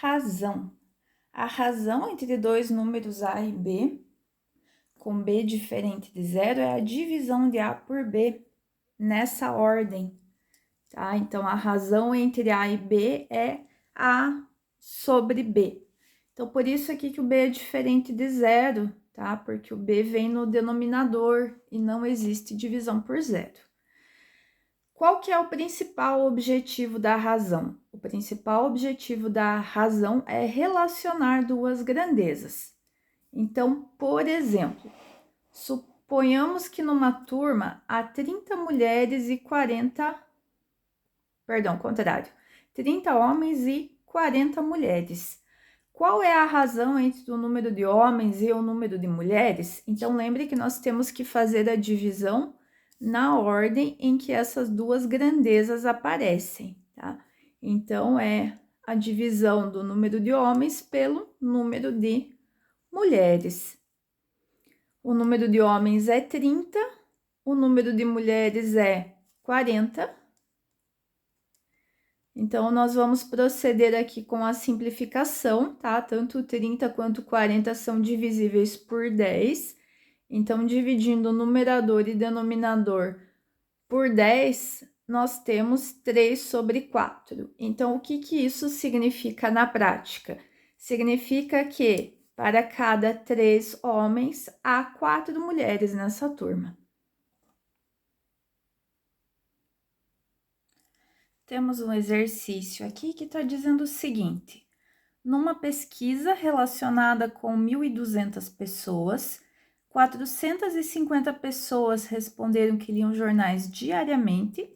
razão. A razão entre dois números A e B, com B diferente de zero, é a divisão de A por B, nessa ordem, tá? Então, a razão entre A e B é A sobre B. Então, por isso aqui que o B é diferente de zero, tá? Porque o B vem no denominador e não existe divisão por zero. Qual que é o principal objetivo da razão? O principal objetivo da razão é relacionar duas grandezas. Então, por exemplo, suponhamos que numa turma há 30 mulheres e 30 homens e 40 mulheres. Qual é a razão entre o número de homens e o número de mulheres? Então, lembre que nós temos que fazer a divisão na ordem em que essas duas grandezas aparecem, tá? Então, é a divisão do número de homens pelo número de mulheres. O número de homens é 30, o número de mulheres é 40. Então, nós vamos proceder aqui com a simplificação, tá? Tanto 30 quanto 40 são divisíveis por 10. Então, dividindo o numerador e denominador por 10, nós temos 3 sobre 4. Então, o que isso significa na prática? Significa que para cada 3 homens, há 4 mulheres nessa turma. Temos um exercício aqui que está dizendo o seguinte: numa pesquisa relacionada com 1.200 pessoas, 450 pessoas responderam que liam jornais diariamente,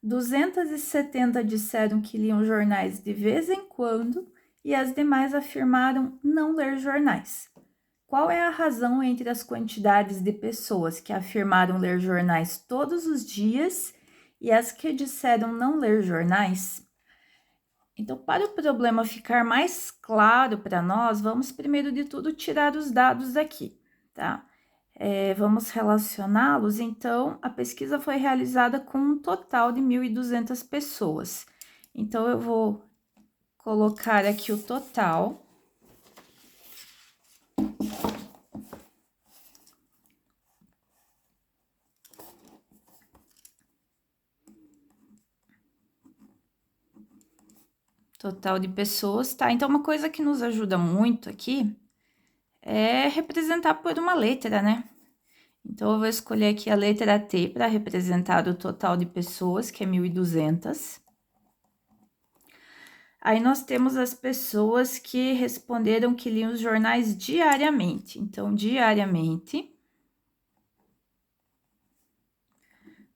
270 disseram que liam jornais de vez em quando e as demais afirmaram não ler jornais. Qual é a razão entre as quantidades de pessoas que afirmaram ler jornais todos os dias e as que disseram não ler jornais? Então, para o problema ficar mais claro para nós, vamos primeiro de tudo tirar os dados daqui, tá? Vamos relacioná-los. Então, a pesquisa foi realizada com um total de 1.200 pessoas. Então, eu vou colocar aqui o total. Total de pessoas, tá? Então, uma coisa que nos ajuda muito aqui é representar por uma letra, né? Então, eu vou escolher aqui a letra T para representar o total de pessoas, que é 1.200. Aí, nós temos as pessoas que responderam que liam os jornais diariamente. Então, diariamente,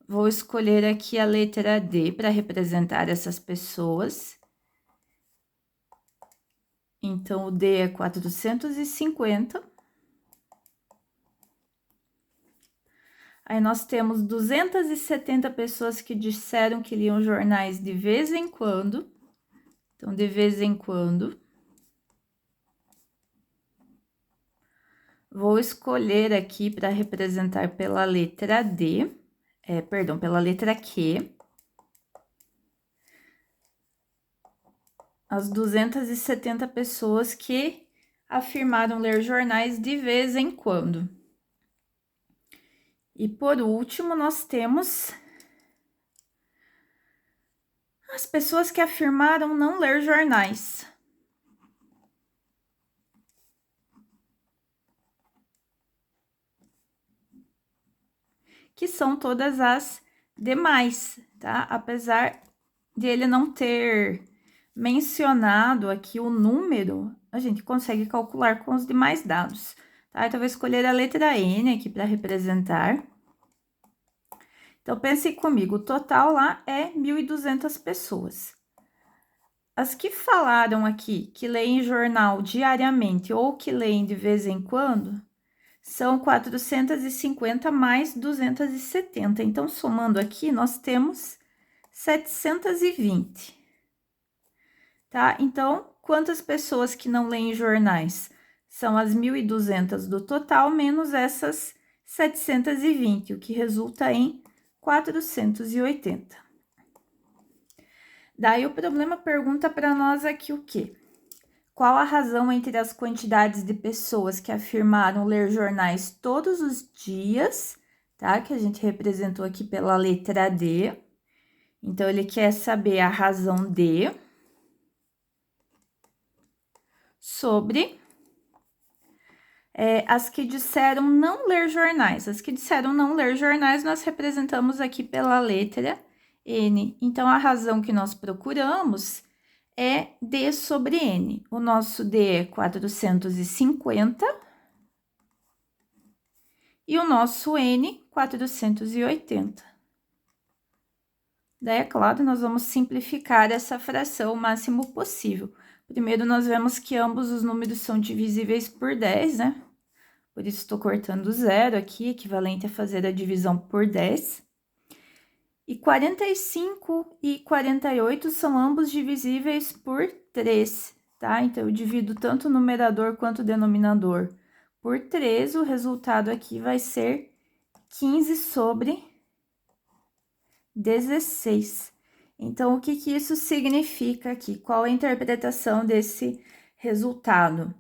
vou escolher aqui a letra D para representar essas pessoas. Então, o D é 450. Aí, nós temos 270 pessoas que disseram que liam jornais de vez em quando. Então, de vez em quando. Vou escolher aqui para representar pela letra D, pela letra Q. As 270 pessoas que afirmaram ler jornais de vez em quando. E por último, nós temos as pessoas que afirmaram não ler jornais. Que são todas as demais, tá? Apesar de ele não ter mencionado aqui o número, a gente consegue calcular com os demais dados, tá? Então, eu vou escolher a letra N aqui para representar. Então, pense comigo, o total lá é 1.200 pessoas. As que falaram aqui que leem jornal diariamente ou que leem de vez em quando, são 450 mais 270. Então, somando aqui, nós temos 720. Tá? Então, quantas pessoas que não leem jornais? São as 1.200 do total, menos essas 720, o que resulta em 480. Daí, o problema pergunta para nós aqui o quê? qual a razão entre as quantidades de pessoas que afirmaram ler jornais todos os dias, tá? Que a gente representou aqui pela letra D. Então, ele quer saber a razão D sobre as que disseram não ler jornais. As que disseram não ler jornais, nós representamos aqui pela letra N. Então, a razão que nós procuramos é D sobre N. O nosso D é 450 e o nosso N, 480. Daí, é claro, nós vamos simplificar essa fração o máximo possível. Primeiro, nós vemos que ambos os números são divisíveis por 10, né? Por isso, estou cortando zero aqui, equivalente a fazer a divisão por 10. E 45 e 48 são ambos divisíveis por 3, tá? Então, eu divido tanto o numerador quanto o denominador por 3, o resultado aqui vai ser 15 sobre 16. Então, o que que isso significa aqui? Qual a interpretação desse resultado?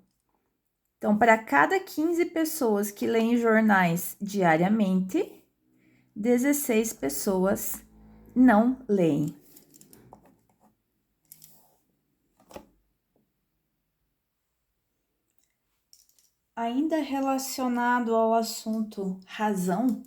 Então, para cada 15 pessoas que leem jornais diariamente, 16 pessoas não leem. Ainda relacionado ao assunto razão,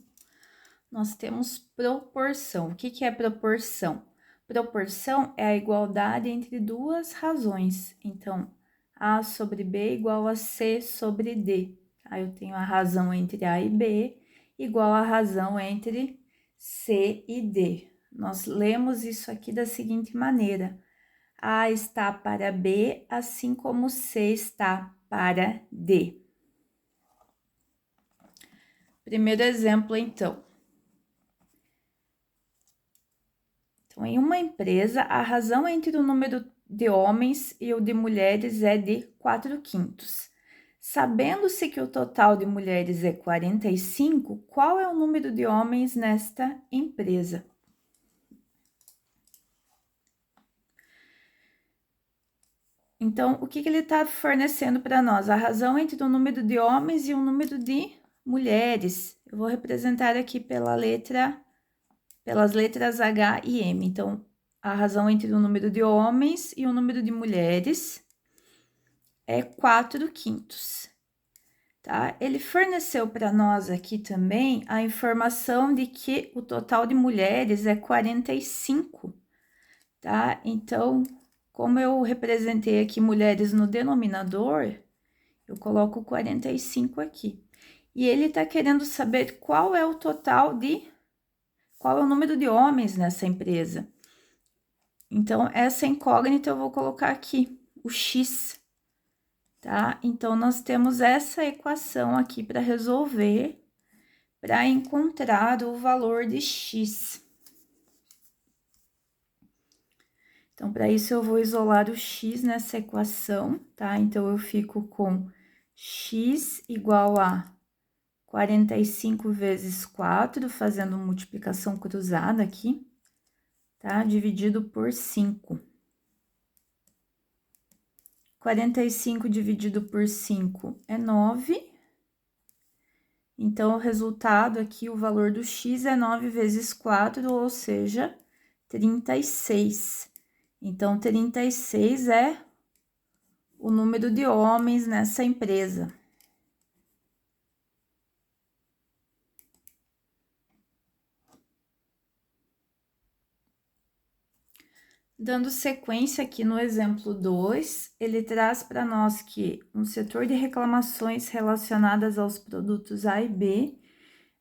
nós temos proporção. O que que é proporção? Proporção é a igualdade entre duas razões. Então, A sobre B igual a C sobre D. Aí eu tenho a razão entre A e B igual a razão entre C e D. Nós lemos isso aqui da seguinte maneira: A está para B, assim como C está para D. Primeiro exemplo, então. Então, em uma empresa, a razão entre o número de homens e o de mulheres é de 4/5. Sabendo-se que o total de mulheres é 45, qual é o número de homens nesta empresa? Então, o que ele está fornecendo para nós? A razão entre o número de homens e o número de mulheres. Eu vou representar aqui pelas letras H e M. Então, a razão entre o número de homens e o número de mulheres é 4/5, tá? Ele forneceu para nós aqui também a informação de que o total de mulheres é 45, tá? Então, como eu representei aqui mulheres no denominador, eu coloco 45 aqui. E ele tá querendo saber qual é o número de homens nessa empresa. Então, essa incógnita eu vou colocar aqui, o X, tá? Então, nós temos essa equação aqui para resolver, para encontrar o valor de X. Então, para isso, eu vou isolar o X nessa equação, tá? Então, eu fico com X igual a 45 vezes 4, fazendo multiplicação cruzada aqui, tá? Dividido por 5. 45 dividido por 5 é 9. Então, o resultado aqui, o valor do X é 9 vezes 4, ou seja, 36. Então, 36 é o número de homens nessa empresa. Dando sequência aqui no exemplo 2, ele traz para nós que um setor de reclamações relacionadas aos produtos A e B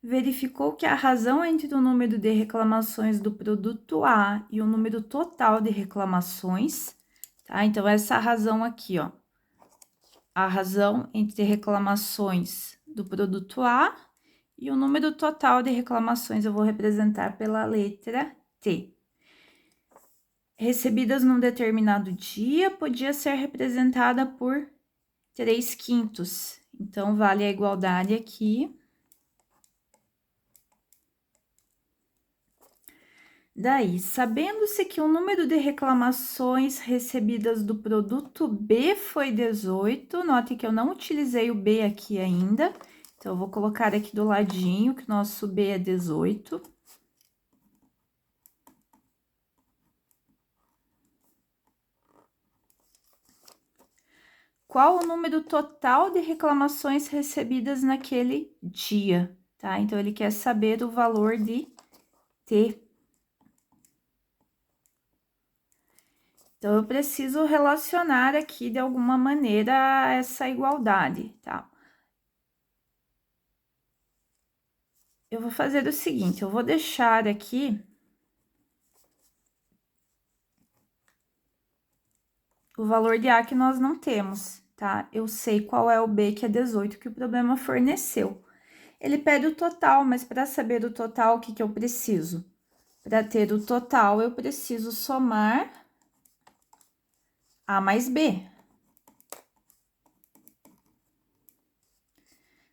verificou que a razão entre o número de reclamações do produto A e o número total de reclamações, tá? Então, essa razão aqui, ó, a razão entre reclamações do produto A e o número total de reclamações eu vou representar pela letra T. Recebidas num determinado dia, podia ser representada por 3/5. Então, vale a igualdade aqui. Daí, sabendo-se que o número de reclamações recebidas do produto B foi 18, note que eu não utilizei o B aqui ainda, então eu vou colocar aqui do ladinho que o nosso B é 18. Qual o número total de reclamações recebidas naquele dia, tá? Então, ele quer saber o valor de T. Então, eu preciso relacionar aqui de alguma maneira essa igualdade, tá? Eu vou fazer o seguinte, eu vou deixar aqui o valor de A que nós não temos, tá? Eu sei qual é o B, que é 18, que o problema forneceu. Ele pede o total, mas para saber o total, o que eu preciso? Para ter o total, eu preciso somar A mais B.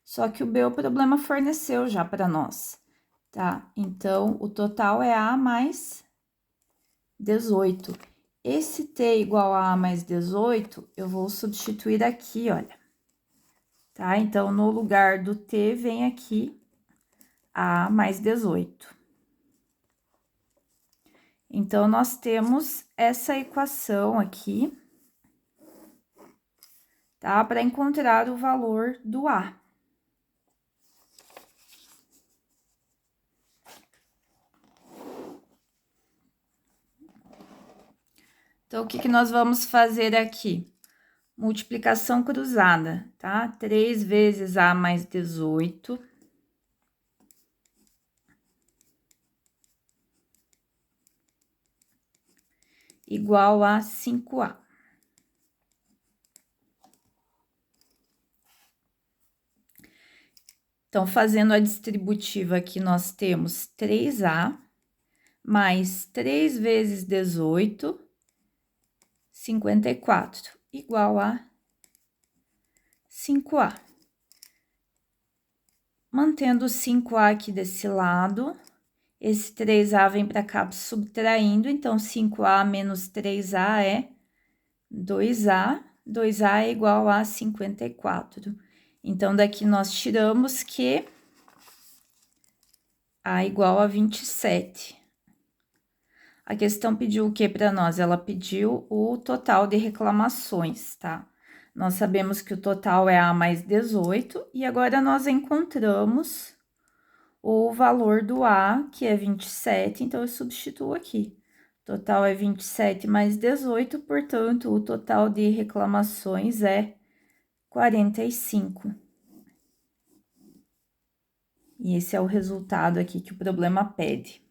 Só que o B o problema forneceu já para nós, tá? Então, o total é A mais 18. Esse T igual a A mais 18, eu vou substituir aqui, olha. Tá? Então, no lugar do T, vem aqui A mais 18. Então, nós temos essa equação aqui, tá? Para encontrar o valor do A. Então, o que nós vamos fazer aqui? Multiplicação cruzada, tá? 3 vezes A mais 18. Igual a 5A. Então, fazendo a distributiva aqui, nós temos 3A mais 3 vezes 18, 54, igual a 5A. Mantendo o 5A aqui desse lado, esse 3A vem para cá subtraindo, então 5A menos 3A é 2A, 2A é igual a 54. Então, daqui nós tiramos que A é igual a 27. A questão pediu o que para nós? Ela pediu o total de reclamações, tá? Nós sabemos que o total é A mais 18, e agora nós encontramos o valor do A, que é 27, então eu substituo aqui. Total é 27 mais 18, portanto, o total de reclamações é 45. E esse é o resultado aqui que o problema pede.